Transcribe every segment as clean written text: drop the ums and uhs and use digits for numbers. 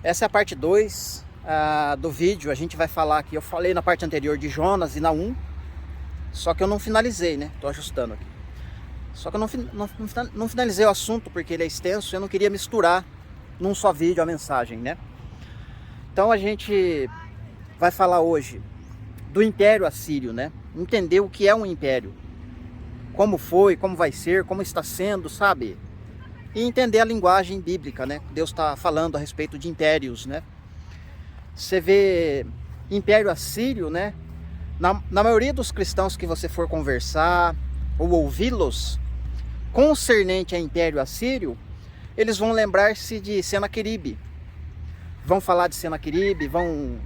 Essa é a parte 2 do vídeo. A gente vai falar aqui, eu falei na parte anterior de Jonas e Naum, só que eu não finalizei, né? Tô ajustando aqui. Só que eu não finalizei o assunto porque ele é extenso, eu não queria misturar num só vídeo a mensagem, né? Então a gente vai falar hoje do Império Assírio, né? Entender o que é um império, como foi, como vai ser, como está sendo, sabe? E entender a linguagem bíblica, né? Deus está falando a respeito de impérios, né? Você vê Império Assírio, né? Na maioria dos cristãos que você for conversar ou ouvi-los concernente a Império Assírio, eles vão lembrar-se de Senaqueribe. Vão falar de Senaqueribe, vão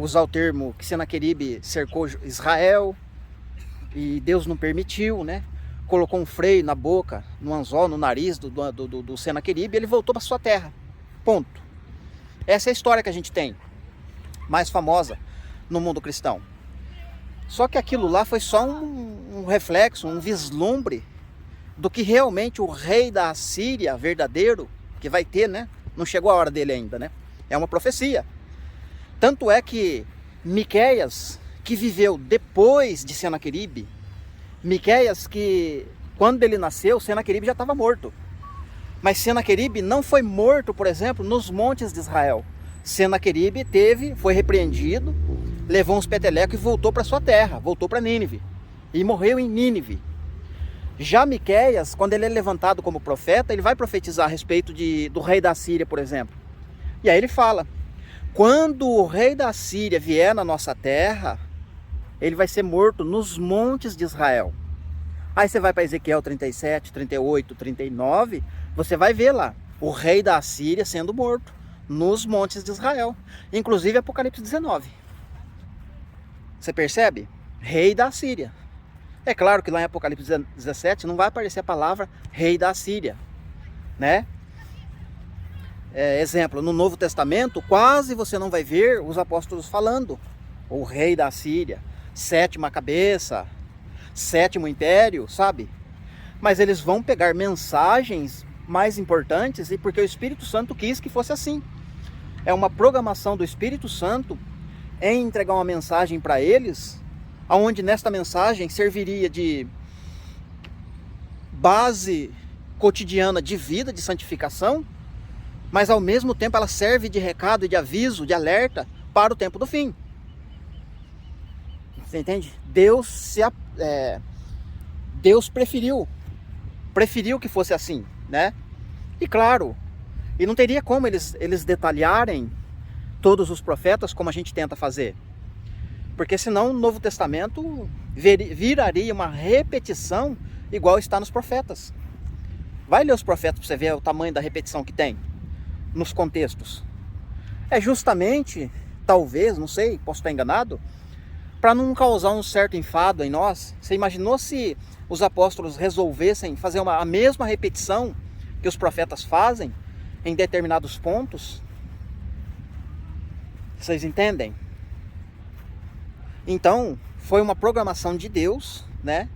usar o termo que Senaqueribe cercou Israel e Deus não permitiu, né? Colocou um freio na boca, no anzol, no nariz do Senaqueribe e ele voltou para sua terra. Ponto. Essa é a história que a gente tem, mais famosa no mundo cristão. Só que aquilo lá foi só um reflexo, um vislumbre do que realmente o rei da Assíria verdadeiro, que vai ter, né? Não chegou a hora dele ainda, né? É uma profecia. Tanto é que Miqueias, que viveu depois de Senaqueribe, Miqueias que, quando ele nasceu, Senaqueribe já estava morto. Mas Senaqueribe não foi morto, por exemplo, nos montes de Israel. Senaqueribe foi repreendido, levou uns petelecos e voltou para sua terra, voltou para Nínive. E morreu em Nínive. Já Miqueias, quando ele é levantado como profeta, ele vai profetizar a respeito do rei da Síria, por exemplo. E aí ele fala, quando o rei da Síria vier na nossa terra, ele vai ser morto nos montes de Israel. Aí você vai para Ezequiel 37, 38, 39, você vai ver lá o rei da Assíria sendo morto nos montes de Israel. Inclusive Apocalipse 19. Você percebe? Rei da Assíria. É claro que lá em Apocalipse 17 não vai aparecer a palavra rei da Assíria, né? Exemplo, no Novo Testamento quase você não vai ver os apóstolos falando o rei da Assíria, sétima cabeça, sétimo império, sabe? Mas eles vão pegar mensagens mais importantes e porque o Espírito Santo quis que fosse assim. É uma programação do Espírito Santo em entregar uma mensagem para eles, onde nesta mensagem serviria de base cotidiana de vida, de santificação, mas ao mesmo tempo ela serve de recado, de aviso, de alerta para o tempo do fim. Você entende? Deus preferiu que fosse assim, né? E claro, e não teria como eles detalharem todos os profetas como a gente tenta fazer. Porque senão o Novo Testamento viraria uma repetição igual está nos profetas. Vai ler os profetas para você ver o tamanho da repetição que tem nos contextos. É justamente, talvez, não sei, posso estar enganado, para não causar um certo enfado em nós. Você imaginou se os apóstolos resolvessem fazer a mesma repetição que os profetas fazem em determinados pontos? Vocês entendem? Então, foi uma programação de Deus, né,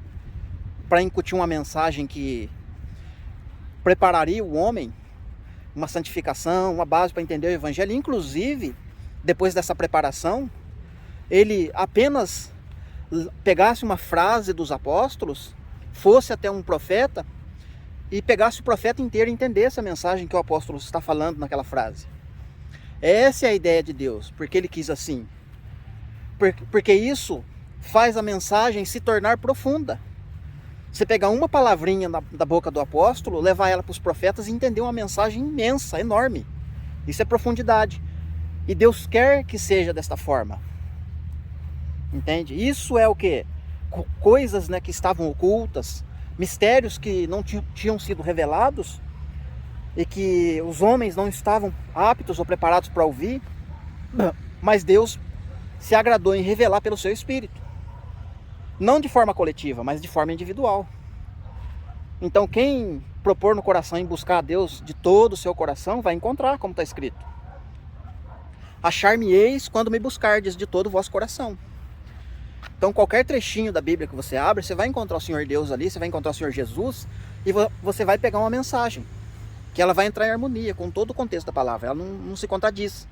para incutir uma mensagem que prepararia o homem, uma santificação, uma base para entender o Evangelho. Inclusive, depois dessa preparação, ele apenas pegasse uma frase dos apóstolos, fosse até um profeta e pegasse o profeta inteiro e entendesse a mensagem que o apóstolo está falando naquela frase. Essa é a ideia de Deus, porque ele quis assim. Porque isso faz a mensagem se tornar profunda. Você pegar uma palavrinha da boca do apóstolo, levar ela para os profetas e entender uma mensagem imensa, enorme. Isso é profundidade. E Deus quer que seja desta forma. Entende? Isso é o quê? Coisas, né, que estavam ocultas, mistérios que não tinham sido revelados e que os homens não estavam aptos ou preparados para ouvir, mas Deus se agradou em revelar pelo seu Espírito. Não de forma coletiva, mas de forma individual. Então quem propor no coração em buscar a Deus de todo o seu coração, vai encontrar, como está escrito. Achar-me-eis quando me buscardes de todo o vosso coração. Então qualquer trechinho da Bíblia que você abre, você vai encontrar o Senhor Deus ali, você vai encontrar o Senhor Jesus, e você vai pegar uma mensagem que ela vai entrar em harmonia com todo o contexto da palavra, ela não se contradiz.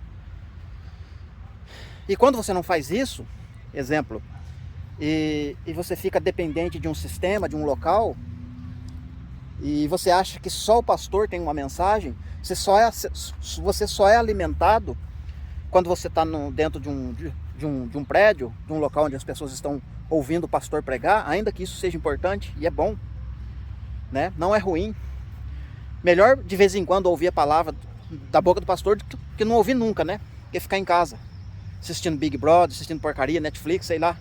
E quando você não faz isso, exemplo, e você fica dependente de um sistema, de um local, e você acha que só o pastor tem uma mensagem, você só é alimentado quando você está dentro de um prédio, de um local onde as pessoas estão ouvindo o pastor pregar, ainda que isso seja importante e é bom, né? Não é ruim. Melhor de vez em quando ouvir a palavra da boca do pastor do que não ouvir nunca, né? Que ficar em casa assistindo Big Brother, assistindo porcaria, Netflix, sei lá.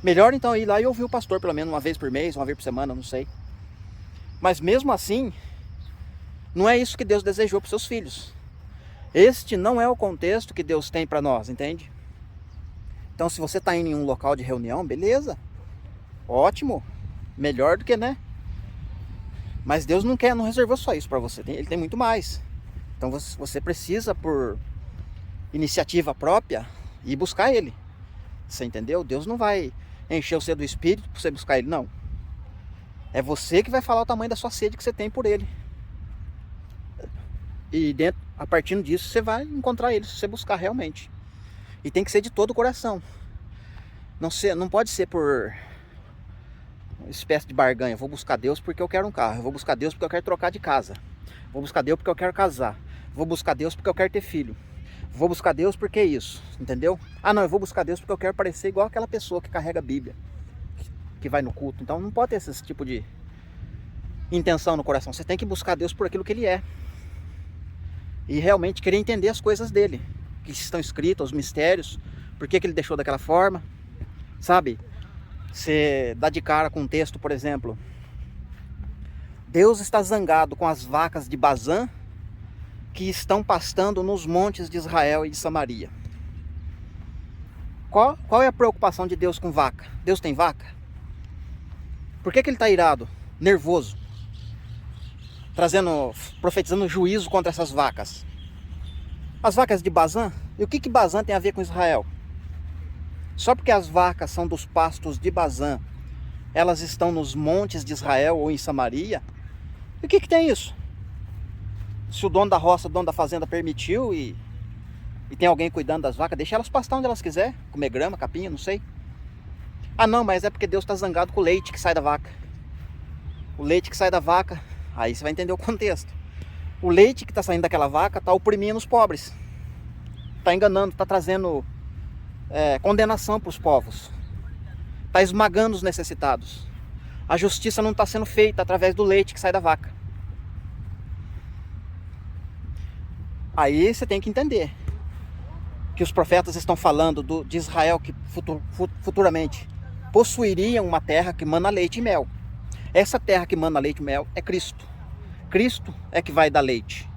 Melhor então ir lá e ouvir o pastor pelo menos uma vez por mês, uma vez por semana, não sei. Mas mesmo assim, não é isso que Deus desejou para os seus filhos. Este não é o contexto que Deus tem para nós, entende? Então se você está indo em um local de reunião, beleza, ótimo, melhor do que, né? Mas Deus não reservou só isso para você, Ele tem muito mais. Então você precisa, por iniciativa própria, ir buscar Ele. Você entendeu? Deus não vai encher você do Espírito para você buscar Ele, não. É você que vai falar o tamanho da sua sede que você tem por Ele. E a partir disso você vai encontrar Ele, se você buscar realmente. E tem que ser de todo o coração. Não pode ser por uma espécie de barganha. Vou buscar Deus porque eu quero um carro. Eu vou buscar Deus porque eu quero trocar de casa. Vou buscar Deus porque eu quero casar. Vou buscar Deus porque eu quero ter filho. Vou buscar Deus porque é isso, entendeu? Ah não, eu vou buscar Deus porque eu quero parecer igual aquela pessoa que carrega a Bíblia, que vai no culto. Então não pode ter esse tipo de intenção no coração. Você tem que buscar Deus por aquilo que Ele é. E realmente querer entender as coisas dele, que estão escritas, os mistérios, por que Ele deixou daquela forma, sabe? Você dá de cara com um texto, por exemplo, Deus está zangado com as vacas de Bazã que estão pastando nos montes de Israel e de Samaria. Qual é a preocupação de Deus com vaca? Deus tem vaca? Por que Ele está irado, nervoso, profetizando juízo contra essas vacas? As vacas de Bazã? E o que Bazã tem a ver com Israel? Só porque as vacas são dos pastos de Bazã, elas estão nos montes de Israel ou em Samaria? E o que tem isso? Se o dono da roça, o dono da fazenda permitiu e tem alguém cuidando das vacas, deixa elas pastar onde elas quiser, comer grama, capinha, não sei. Ah não, mas é porque Deus está zangado com o leite que sai da vaca. O leite que sai da vaca, aí você vai entender o contexto. O leite que está saindo daquela vaca está oprimindo os pobres. Está enganando, está trazendo condenação para os povos. Está esmagando os necessitados. A justiça não está sendo feita através do leite que sai da vaca. Aí você tem que entender que os profetas estão falando de Israel que futuramente possuiria uma terra que mana leite e mel. Essa terra que mana leite e mel é Cristo. Cristo é que vai dar leite.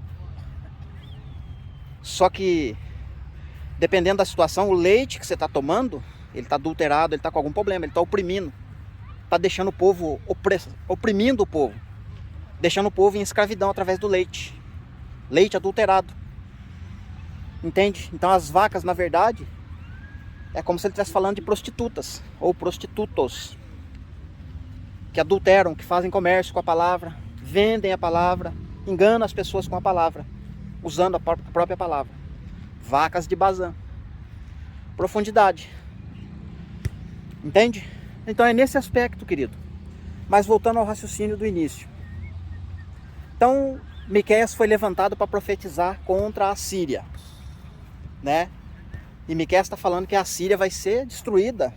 Só que, dependendo da situação, o leite que você está tomando, ele está adulterado, ele está com algum problema, ele está oprimindo. Está deixando o povo oprimindo o povo. Deixando o povo em escravidão através do leite. Leite adulterado. Entende? Então as vacas, na verdade, é como se ele estivesse falando de prostitutas ou prostitutos que adulteram, que fazem comércio com a palavra, vendem a palavra, enganam as pessoas com a palavra, usando a própria palavra. Vacas de Bazã. Profundidade. Entende? Então é nesse aspecto, querido. Mas voltando ao raciocínio do início. Então, Miqueias foi levantado para profetizar contra a Síria, né? E Miqueias está falando que a Síria vai ser destruída.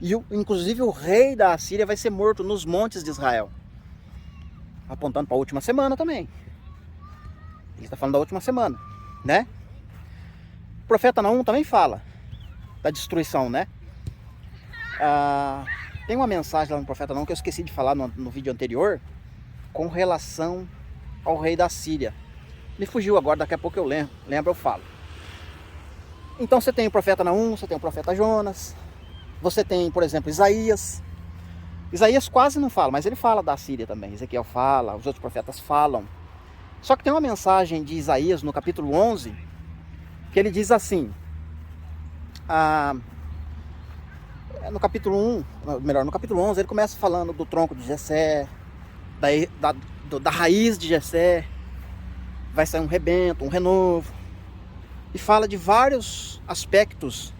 E inclusive o rei da Síria vai ser morto nos montes de Israel. Apontando para a última semana também. Ele está falando da última semana, né? O profeta Naum também fala da destruição, né? Tem uma mensagem lá no profeta Naum que eu esqueci de falar no vídeo anterior, com relação ao rei da Síria. Me fugiu agora, daqui a pouco eu lembro, eu falo. Então você tem o profeta Naum, você tem o profeta Jonas, você tem, por exemplo, Isaías. Isaías quase não fala, mas ele fala da Síria também. Ezequiel fala, os outros profetas falam. Só que tem uma mensagem de Isaías no capítulo 11, que ele diz assim, no capítulo 11 ele começa falando do tronco de Jessé, da raiz de Jessé, vai sair um rebento, um renovo. E fala de vários aspectos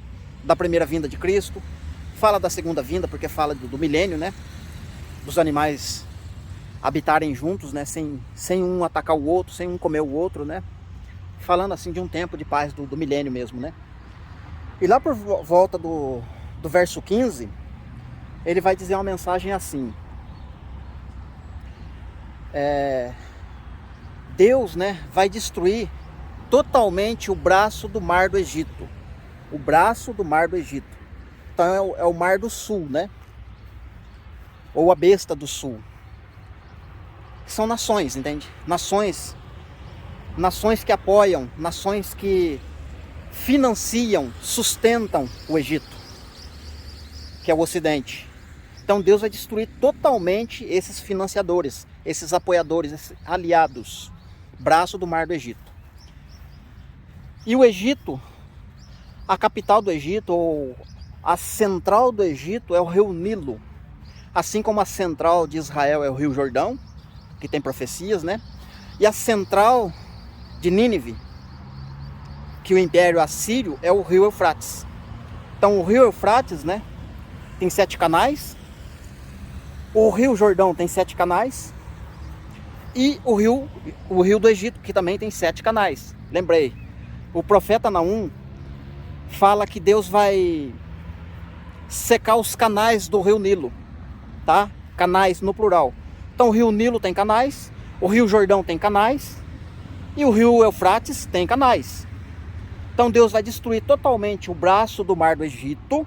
da primeira vinda de Cristo. Fala da segunda vinda, porque fala do milênio, né? Dos animais habitarem juntos, né? Sem um atacar o outro, sem um comer o outro, né? Falando assim de um tempo de paz do milênio mesmo, né? E lá por volta do verso 15, ele vai dizer uma mensagem assim. Deus, né, vai destruir totalmente o braço do mar do Egito. O braço do mar do Egito. Então é o mar do sul, né? Ou a besta do sul. São nações, entende? Nações que apoiam, nações que financiam, sustentam o Egito, que é o Ocidente. Então Deus vai destruir totalmente esses financiadores, esses apoiadores, esses aliados, braço do mar do Egito. E o Egito, a capital do Egito, ou a central do Egito é o rio Nilo. Assim como a central de Israel é o rio Jordão, que tem profecias, né? E a central de Nínive, que o Império Assírio, é o rio Eufrates. Então o rio Eufrates, né, tem 7 canais. O rio Jordão tem 7 canais. E o rio do Egito, que também tem 7 canais. Lembrei, o profeta Naum fala que Deus vai secar os canais do rio Nilo, tá? Canais no plural. Então o rio Nilo tem canais, o rio Jordão tem canais e o rio Eufrates tem canais. Então Deus vai destruir totalmente o braço do mar do Egito,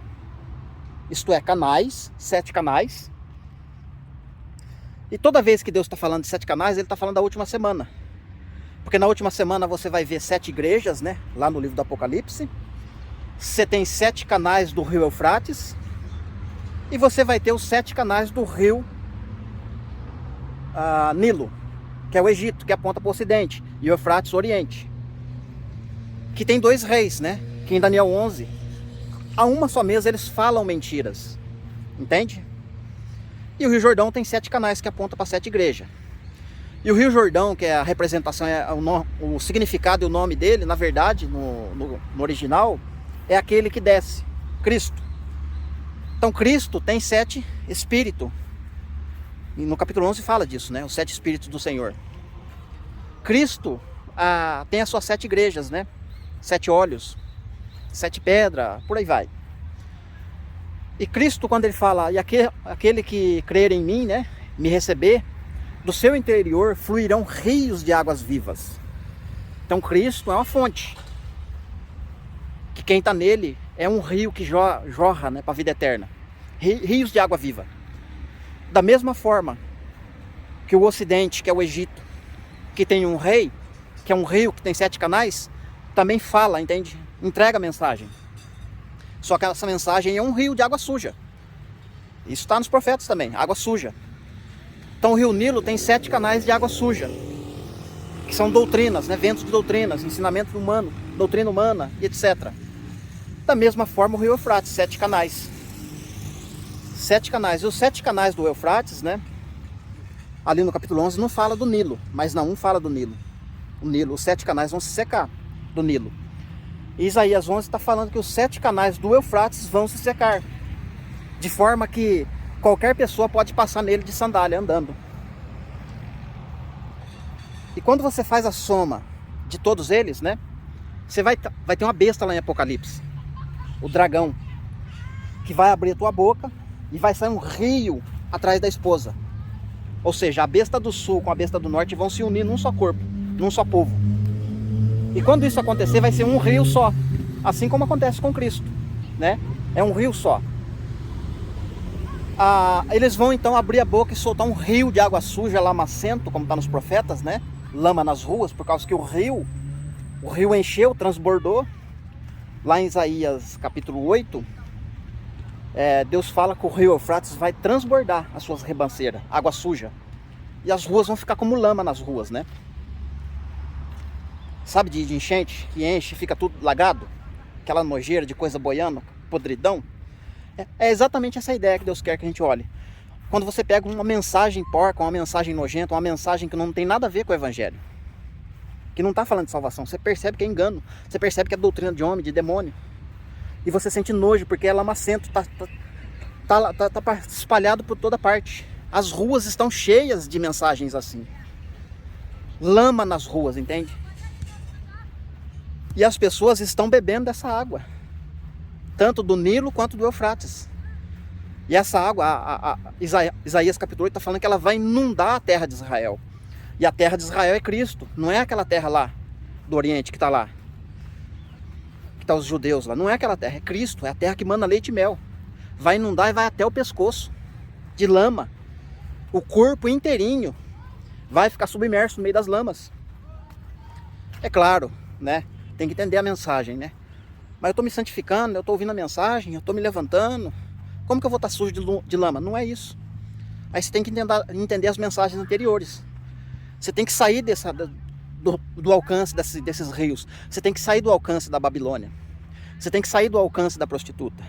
isto é, canais, 7 canais. E toda vez que Deus está falando de 7 canais, Ele está falando da última semana. Porque na última semana você vai ver 7 igrejas, né? Lá no livro do Apocalipse. Você tem 7 canais do rio Eufrates. E você vai ter os 7 canais do rio Nilo, que é o Egito, que aponta para o Ocidente. E o Eufrates, o Oriente. Que tem 2 reis, né? Que em Daniel 11, a uma só mesa eles falam mentiras. Entende? E o Rio Jordão tem 7 canais que apontam para 7 igrejas. E o Rio Jordão, que é a representação, o significado e o nome dele, na verdade, no original, é aquele que desce, Cristo. Então Cristo tem 7 espíritos. E no capítulo 11 fala disso, né? Os 7 espíritos do Senhor. Cristo tem as suas 7 igrejas, né? 7 olhos, 7 pedras, por aí vai. E Cristo, quando ele fala, e aquele que crer em mim, né, me receber, do seu interior fluirão rios de águas vivas. Então Cristo é uma fonte, que quem está nele é um rio que jorra, né, para a vida eterna. Rios de água viva. Da mesma forma que o Ocidente, que é o Egito, que tem um rei, que é um rio que tem 7 canais, também fala, entende? Entrega a mensagem. Só que essa mensagem é um rio de água suja. Isso está nos profetas também, água suja. Então o rio Nilo tem 7 canais de água suja, que são doutrinas, né? Ventos de doutrinas, ensinamento humano, doutrina humana e etc. Da mesma forma o rio Eufrates, 7 canais. 7 canais. E os 7 canais do Eufrates, né? Ali no capítulo 11 não fala do Nilo, mas Naum fala do Nilo. O Nilo, os 7 canais vão se secar do Nilo. E Isaías 11 está falando que os 7 canais do Eufrates vão se secar, de forma que qualquer pessoa pode passar nele de sandália andando. E quando você faz a soma de todos eles, né, você vai ter uma besta lá em Apocalipse, o dragão, que vai abrir a tua boca e vai sair um rio atrás da esposa. Ou seja, a besta do sul com a besta do norte vão se unir num só corpo, num só povo. E quando isso acontecer, vai ser um rio só. Assim como acontece com Cristo, né? É um rio só. Eles vão então abrir a boca e soltar um rio de água suja, lamacento, como está nos profetas, né? Lama nas ruas, por causa que o rio encheu, transbordou. Lá em Isaías capítulo 8, Deus fala que o rio Eufrates vai transbordar as suas ribanceiras, água suja. E as ruas vão ficar como lama nas ruas, né? Sabe de enchente, que enche, fica tudo lagado? Aquela nojeira de coisa boiando, podridão. É exatamente essa ideia que Deus quer que a gente olhe. Quando você pega uma mensagem porca, uma mensagem nojenta, uma mensagem que não tem nada a ver com o Evangelho. que não está falando de salvação. Você percebe que é engano, você percebe que é doutrina de homem, de demônio. E você sente nojo, porque é lamacento, tá espalhado por toda parte. As ruas estão cheias de mensagens assim. Lama nas ruas, entende? E as pessoas estão bebendo dessa água, tanto do Nilo quanto do Eufrates. E essa água, Isaías capítulo 8 está falando que ela vai inundar a terra de Israel. E a terra de Israel é Cristo, não é aquela terra lá do Oriente que está lá, que está os judeus lá. Não é aquela terra, é Cristo, é a terra que manda leite e mel. Vai inundar e vai até o pescoço, de lama. O corpo inteirinho vai ficar submerso no meio das lamas. É claro, né? Tem que entender a mensagem, né? Mas eu estou me santificando, eu estou ouvindo a mensagem, eu estou me levantando. Como que eu vou estar sujo de lama? Não é isso. Aí você tem que entender as mensagens anteriores. Você tem que sair do alcance desses rios. Você tem que sair do alcance da Babilônia. Você tem que sair do alcance da prostituta.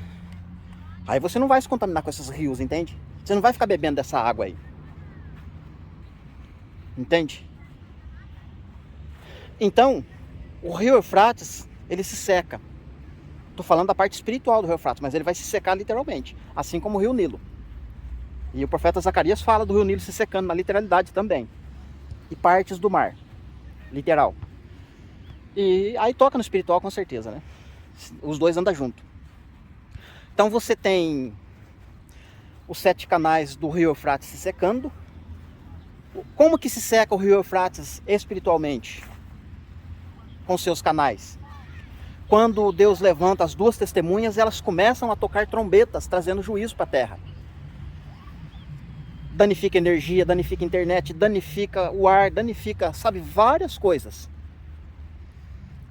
Aí você não vai se contaminar com esses rios, entende? Você não vai ficar bebendo dessa água aí. Entende? Então, o rio Eufrates, ele se seca. Estou falando da parte espiritual do rio Eufrates, mas ele vai se secar literalmente, assim como o rio Nilo. E o profeta Zacarias fala do rio Nilo se secando na literalidade também. E partes do mar, literal. E aí toca no espiritual com certeza, né? Os dois andam junto. Então você tem os 7 canais do rio Eufrates se secando. Como que se seca o rio Eufrates espiritualmente? Com seus canais. Quando Deus levanta as 2 testemunhas, elas começam a tocar trombetas, trazendo juízo para a terra. Danifica energia, danifica internet, danifica o ar, danifica, sabe, várias coisas.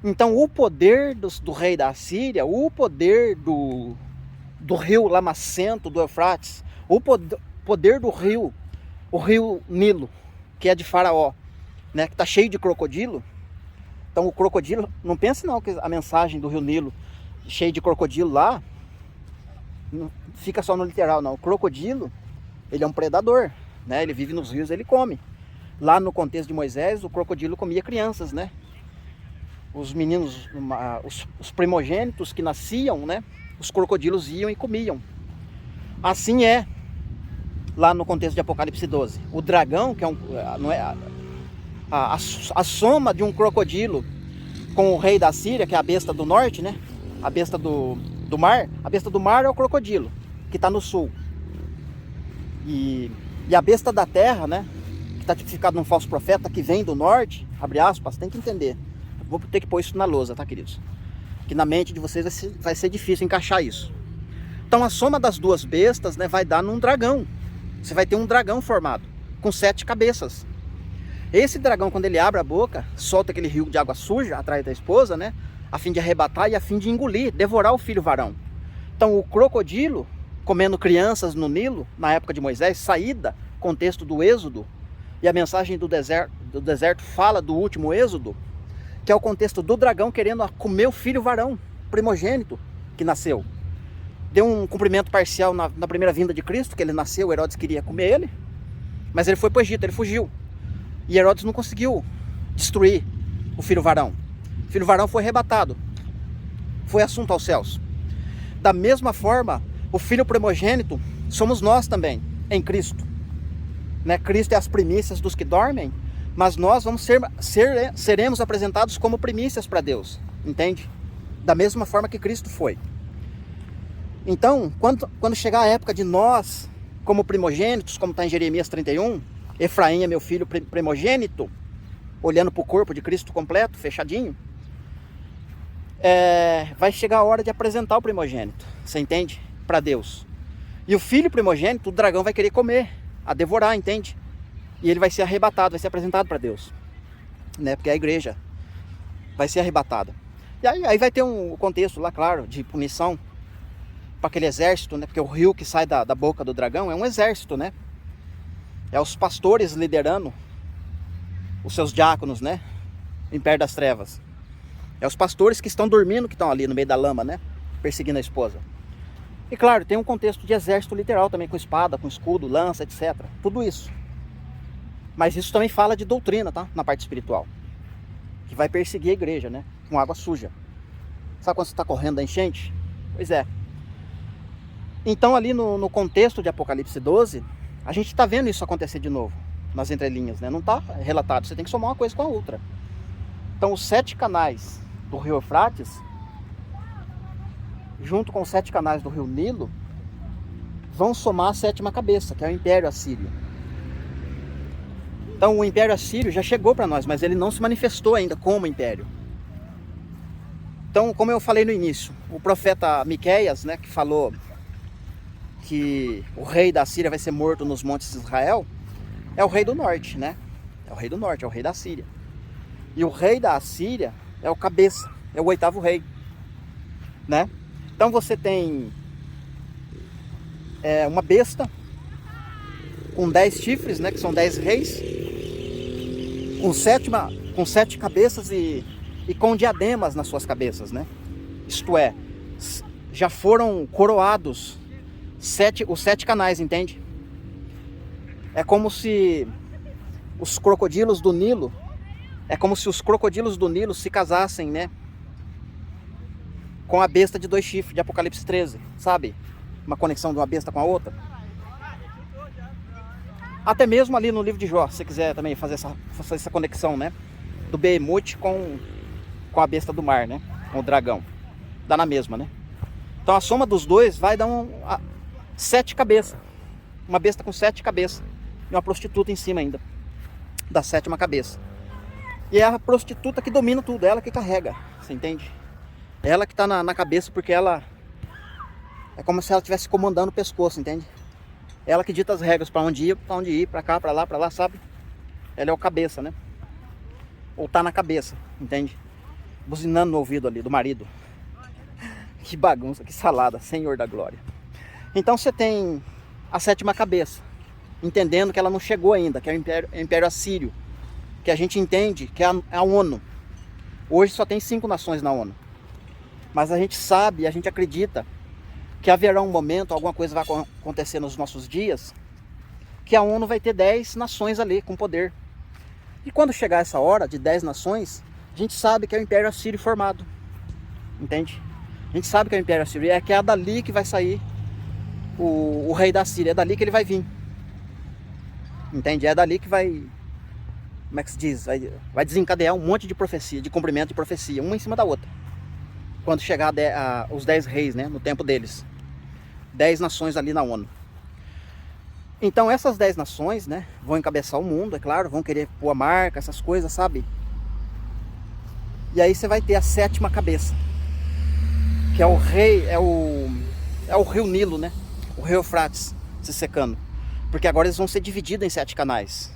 Então o poder do rei da Assíria, o poder do rio lamacento do Eufrates, o poder do rio, o rio Nilo, que é de Faraó, né, que está cheio de crocodilo. Então o crocodilo, não pense não que a mensagem do rio Nilo cheio de crocodilo lá, não fica só no literal não. O crocodilo, ele é um predador, né? Ele vive nos rios, ele come. Lá no contexto de Moisés, o crocodilo comia crianças, né? Os meninos, os primogênitos que nasciam, né? Os crocodilos iam e comiam. Assim é lá no contexto de Apocalipse 12. O dragão, que é a soma de um crocodilo com o rei da Síria, que é a besta do norte, né? A besta do mar. A besta do mar é o crocodilo, que está no sul. E a besta da terra, né? Que está tipificado num falso profeta que vem do norte, abre aspas, tem que entender. Vou ter que pôr isso na lousa, tá, queridos? Que na mente de vocês vai ser difícil encaixar isso. Então a soma das 2 bestas, né, vai dar num dragão. Você vai ter um dragão formado, com 7 cabeças. Esse dragão, quando ele abre a boca, solta aquele rio de água suja atrás da esposa, né? A fim de arrebatar e a fim de engolir, devorar o filho varão. Então o crocodilo, comendo crianças no Nilo, na época de Moisés, saída, contexto do Êxodo, e a mensagem do deserto fala do último Êxodo, que é o contexto do dragão querendo comer o filho varão, primogênito, que nasceu. Deu um cumprimento parcial na primeira vinda de Cristo, que ele nasceu, Herodes queria comer ele, mas ele foi para o Egito, ele fugiu. E Herodes não conseguiu destruir o filho varão. O filho varão foi arrebatado, foi assunto aos céus. Da mesma forma, o filho primogênito somos nós também, em Cristo. Né? Cristo é as primícias dos que dormem, mas nós seremos apresentados como primícias para Deus, entende? Da mesma forma que Cristo foi. Então, quando chegar a época de nós, como primogênitos, como está em Jeremias 31, Efraim é meu filho primogênito, olhando para o corpo de Cristo completo, fechadinho, vai chegar a hora de apresentar o primogênito, você entende? Para Deus. E o filho primogênito, o dragão vai querer comer, a devorar, entende? E ele vai ser arrebatado, vai ser apresentado para Deus, né? Porque a igreja vai ser arrebatada. E aí vai ter um contexto lá, claro, de punição para aquele exército, né? Porque o rio que sai da boca do dragão é um exército, né? É os pastores liderando os seus diáconos, né? Em Império das Trevas. É os pastores que estão dormindo, que estão ali no meio da lama, né? Perseguindo a esposa. E claro, tem um contexto de exército literal também, com espada, com escudo, lança, etc. Tudo isso. Mas isso também fala de doutrina, tá? Na parte espiritual. que vai perseguir a igreja, né? Com água suja. Sabe quando você está correndo da enchente? Pois é. Então ali no contexto de Apocalipse 12, a gente está vendo isso acontecer de novo, nas entrelinhas, né? Não está relatado, você tem que somar uma coisa com a outra. Então os 7 canais do rio Eufrates, junto com os 7 canais do rio Nilo, vão somar a 7ª cabeça, que é o Império Assírio. Então o Império Assírio já chegou para nós, mas ele não se manifestou ainda como império. Então, como eu falei no início, o profeta Miqueias, né, que falou que o rei da Síria vai ser morto nos montes de Israel, é o rei do norte, né? É o rei do norte, é o rei da Síria. E o rei da Assíria é o cabeça, é o 8º rei, né? Então você tem uma besta com 10 chifres, né? Que são 10 reis, com 7 cabeças e com diademas nas suas cabeças, né? Isto é, já foram coroados os 7 canais, entende? É como se os crocodilos do Nilo, se casassem, né? Com a besta de 2 chifres de Apocalipse 13, sabe? Uma conexão de uma besta com a outra. Até mesmo ali no livro de Jó, se você quiser também fazer essa conexão, né? Do Behemoth com a besta do mar, né? Com o dragão. Dá na mesma, né? Então a soma dos dois vai dar 7 cabeças. Uma besta com 7 cabeças. E uma prostituta em cima ainda. Da 7ª cabeça. E é a prostituta que domina tudo. É ela que carrega. Você entende? É ela que está na cabeça, porque ela... É como se ela estivesse comandando o pescoço, entende? É ela que dita as regras para onde ir, para cá, para lá, sabe? Ela é o cabeça, né? Ou tá na cabeça, entende? Buzinando no ouvido ali do marido. Que bagunça, que salada, Senhor da glória. Então você tem a 7ª cabeça, entendendo que ela não chegou ainda, que é o Império Assírio, que a gente entende que é a ONU. Hoje só tem 5 nações na ONU. Mas a gente sabe, a gente acredita que haverá um momento, alguma coisa vai acontecer nos nossos dias, que a ONU vai ter 10 nações ali com poder. E quando chegar essa hora de 10 nações, a gente sabe que é o Império Assírio formado. Entende? A gente sabe que é o Império Assírio. É que é dali que vai sair o rei da Síria. É dali que ele vai vir. Entende? É dali que vai... Como é que se diz? Vai desencadear um monte de profecia, de cumprimento de profecia, uma em cima da outra. Quando chegar os 10 reis, né? No tempo deles. 10 nações ali na ONU. Então essas 10 nações, né? Vão encabeçar o mundo, é claro. Vão querer pôr a marca, essas coisas, sabe? E aí você vai ter a 7ª cabeça, que é o rei, é o rio Nilo, né? O rio Eufrates se secando. Porque agora eles vão ser divididos em 7 canais.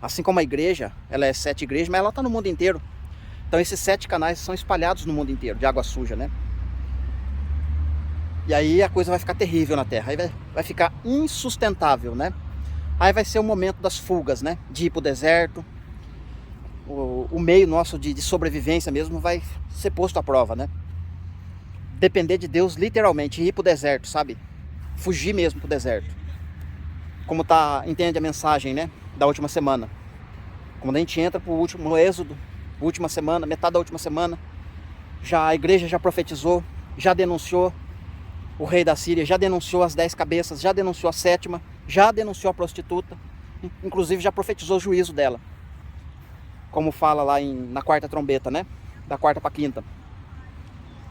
Assim como a igreja, ela é 7 igrejas, mas ela está no mundo inteiro. Então esses 7 canais são espalhados no mundo inteiro, de água suja, né? E aí a coisa vai ficar terrível na terra, aí vai ficar insustentável, né? Aí vai ser o momento das fugas, né? De ir para o deserto. O meio nosso de sobrevivência mesmo vai ser posto à prova, né? Depender de Deus literalmente, ir para o deserto, sabe? Fugir mesmo para o deserto. Como entende a mensagem, né? Da última semana. Quando a gente entra no Êxodo, última semana, metade da última semana, a igreja já profetizou, já denunciou o rei da Síria, já denunciou as 10 cabeças, já denunciou a 7ª, já denunciou a prostituta, inclusive já profetizou o juízo dela. Como fala lá na 4ª trombeta, né? Da 4ª para a 5ª.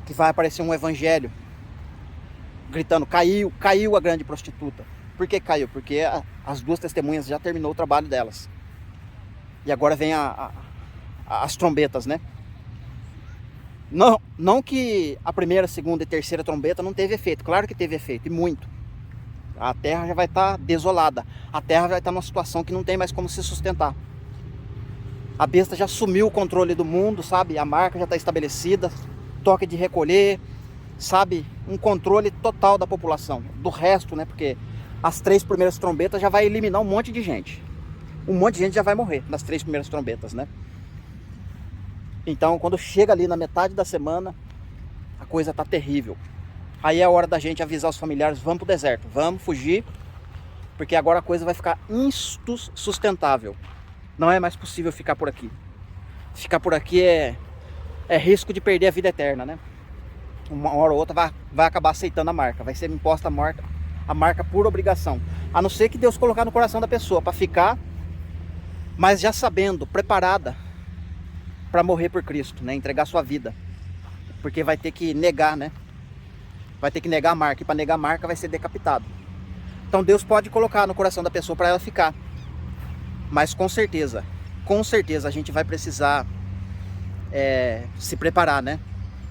Que vai aparecer um evangelho gritando, caiu a grande prostituta. Por que caiu? Porque as 2 testemunhas já terminou o trabalho delas. E agora vem as trombetas, né? Não que a 1ª, 2ª e 3ª trombeta não teve efeito. Claro que teve efeito, e muito. A terra já vai estar desolada. A terra vai estar numa situação que não tem mais como se sustentar. A besta já assumiu o controle do mundo, sabe? A marca já está estabelecida, toque de recolher, sabe? Um controle total da população, do resto, né? Porque as 3 primeiras trombetas já vai eliminar um monte de gente. Um monte de gente já vai morrer nas 3 primeiras trombetas, né? Então, quando chega ali na metade da semana, a coisa tá terrível. Aí é a hora da gente avisar os familiares, vamos pro deserto, vamos fugir, porque agora a coisa vai ficar insustentável. Não é mais possível ficar por aqui. Ficar por aqui é risco de perder a vida eterna, né? Uma hora ou outra vai acabar aceitando a marca. Vai ser imposta a marca por obrigação. A não ser que Deus colocar no coração da pessoa para ficar, mas já sabendo, preparada para morrer por Cristo, né? Entregar sua vida. Porque vai ter que negar, né? Vai ter que negar a marca. E para negar a marca vai ser decapitado. Então Deus pode colocar no coração da pessoa para ela ficar. Mas com certeza a gente vai precisar se preparar, né?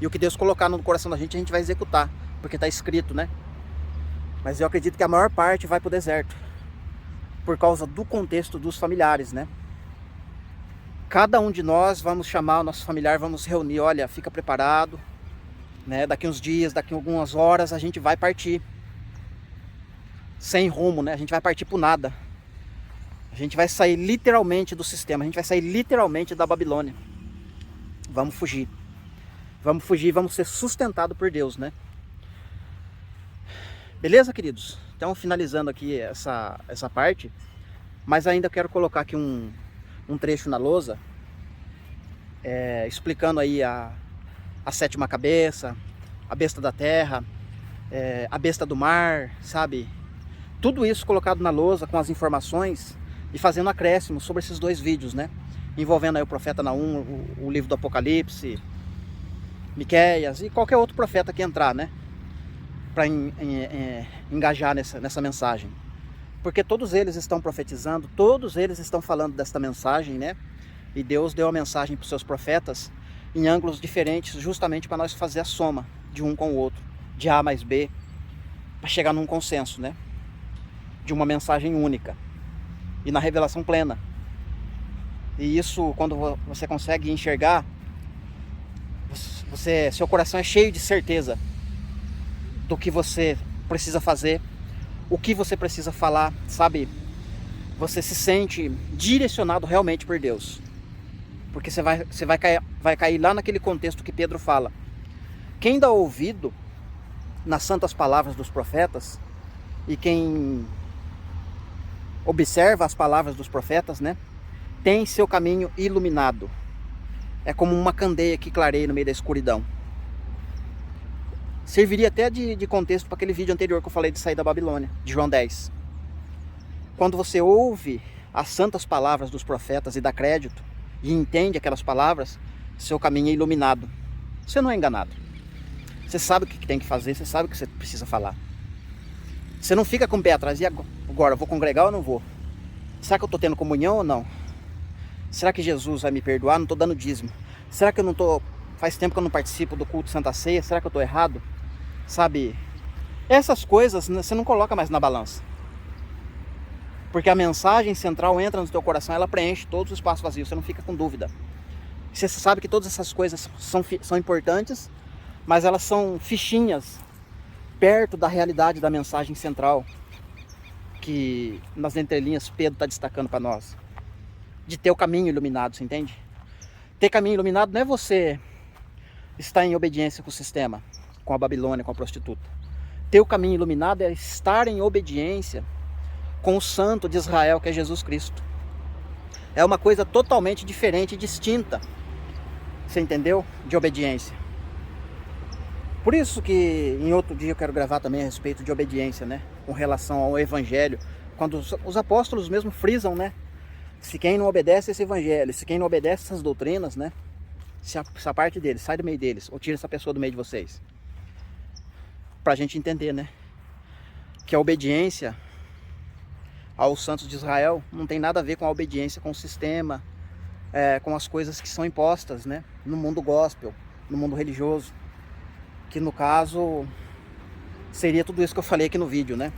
E o que Deus colocar no coração da gente, a gente vai executar, porque está escrito, né? Mas eu acredito que a maior parte vai para o deserto, por causa do contexto dos familiares, né? Cada um de nós vamos chamar o nosso familiar, vamos reunir, olha, fica preparado, né? Daqui uns dias, daqui algumas horas a gente vai partir. Sem rumo, né? A gente vai partir por nada. A gente vai sair literalmente do sistema, a gente vai sair literalmente da Babilônia. Vamos fugir. Vamos fugir, vamos ser sustentados por Deus, né? Beleza, queridos? Então, finalizando aqui essa parte, mas ainda quero colocar aqui um trecho na lousa, explicando aí a sétima cabeça, a besta da terra, a besta do mar, sabe? Tudo isso colocado na lousa com as informações e fazendo acréscimo sobre esses dois vídeos, né? Envolvendo aí o profeta Naum, o livro do Apocalipse, Miqueias e qualquer outro profeta que entrar, né? Para engajar nessa mensagem. Porque todos eles estão profetizando, todos eles estão falando desta mensagem, né? E Deus deu a mensagem para os seus profetas em ângulos diferentes, justamente para nós fazer a soma de um com o outro, de A mais B, para chegar num consenso, né? De uma mensagem única e na revelação plena. E isso, quando você consegue enxergar, seu coração é cheio de certeza do que você precisa fazer, o que você precisa falar, sabe? Você se sente direcionado realmente por Deus. Porque você vai cair lá naquele contexto que Pedro fala. Quem dá ouvido nas santas palavras dos profetas e quem observa as palavras dos profetas, né, tem seu caminho iluminado. É como uma candeia que clareia no meio da escuridão. Serviria até de contexto para aquele vídeo anterior que eu falei de sair da Babilônia, de João 10. Quando você ouve as santas palavras dos profetas e dá crédito, e entende aquelas palavras, seu caminho é iluminado. Você não é enganado. Você sabe o que tem que fazer, você sabe o que você precisa falar. Você não fica com o pé atrás, e agora, vou congregar ou não vou? Será que eu estou tendo comunhão ou não? Será que Jesus vai me perdoar? Não estou dando dízimo. Será que eu não estou... Faz tempo que eu não participo do culto Santa Ceia. Será que eu estou errado? Sabe? Essas coisas você não coloca mais na balança. Porque a mensagem central entra no teu coração, ela preenche todos os espaços vazios. Você não fica com dúvida. Você sabe que todas essas coisas são importantes, mas elas são fichinhas perto da realidade da mensagem central que nas entrelinhas Pedro está destacando para nós. De ter o caminho iluminado, você entende? Ter caminho iluminado não é você estar em obediência com o sistema, com a Babilônia, com a prostituta. Ter o caminho iluminado é estar em obediência com o santo de Israel, que é Jesus Cristo. É uma coisa totalmente diferente e distinta, você entendeu? De obediência. Por isso que em outro dia eu quero gravar também a respeito de obediência, né? Com relação ao evangelho. Quando os apóstolos mesmo frisam, né? Se quem não obedece esse evangelho, se quem não obedece essas doutrinas, né? Se essa parte deles, sai do meio deles, ou tira essa pessoa do meio de vocês. Pra gente entender, né? Que a obediência aos santos de Israel não tem nada a ver com a obediência com o sistema, com as coisas que são impostas, né? No mundo gospel, no mundo religioso. Que no caso seria tudo isso que eu falei aqui no vídeo, né?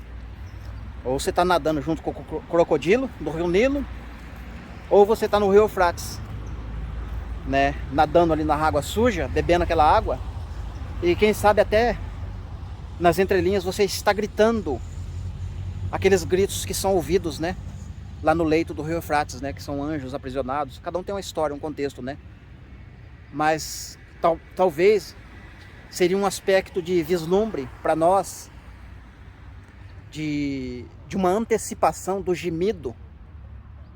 Ou você está nadando junto com o crocodilo do rio Nilo, ou você está no rio Eufrates, né? Nadando ali na água suja, bebendo aquela água, e quem sabe até nas entrelinhas você está gritando aqueles gritos que são ouvidos, né? Lá no leito do rio Eufrates, né? Que são anjos aprisionados. Cada um tem uma história, um contexto, né? Mas talvez seria um aspecto de vislumbre para nós de uma antecipação do gemido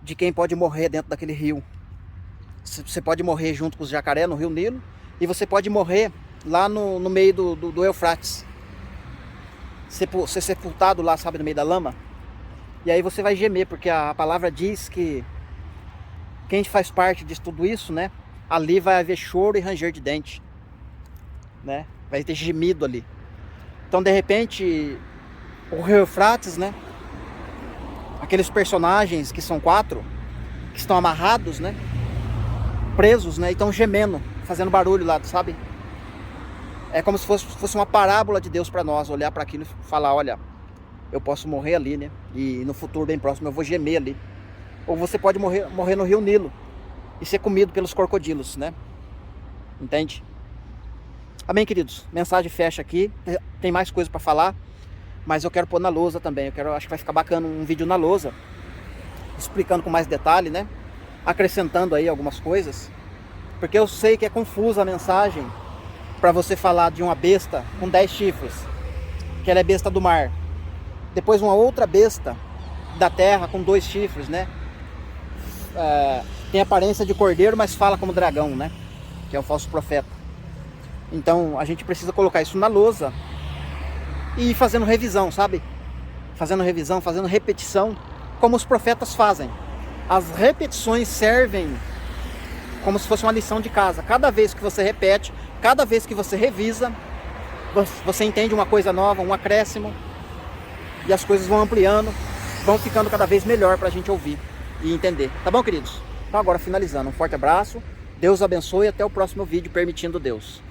de quem pode morrer dentro daquele rio. Você pode morrer junto com os jacaré no rio Nilo, e você pode morrer lá no meio do Eufrates. Ser sepultado lá, sabe, no meio da lama. E aí você vai gemer, porque a palavra diz que quem faz parte de tudo isso, né? Ali vai haver choro e ranger de dente, né? Vai ter gemido ali. Então, de repente, o rio Eufrates, né? Aqueles personagens que são 4, que estão amarrados, né? Presos, né? E estão gemendo, fazendo barulho lá, sabe? É como se fosse uma parábola de Deus para nós, olhar para aquilo e falar, olha, eu posso morrer ali, né? E no futuro bem próximo eu vou gemer ali. Ou você pode morrer no rio Nilo e ser comido pelos crocodilos, né? Entende? Amém, queridos? Mensagem fecha aqui. Tem mais coisa para falar, mas eu quero pôr na lousa também. Acho que vai ficar bacana um vídeo na lousa, explicando com mais detalhe, né? Acrescentando aí algumas coisas, porque eu sei que é confusa a mensagem para você falar de uma besta com 10 chifres, que ela é besta do mar. Depois uma outra besta da terra com 2 chifres, né? Tem aparência de cordeiro, mas fala como dragão, né? Que é um falso profeta. Então a gente precisa colocar isso na lousa e ir fazendo revisão, sabe? Fazendo revisão, fazendo repetição, como os profetas fazem. As repetições servem como se fosse uma lição de casa. Cada vez que você repete, cada vez que você revisa, você entende uma coisa nova, um acréscimo, e as coisas vão ampliando, vão ficando cada vez melhor para a gente ouvir e entender. Tá bom, queridos? Então agora finalizando, um forte abraço, Deus abençoe e até o próximo vídeo, permitindo Deus.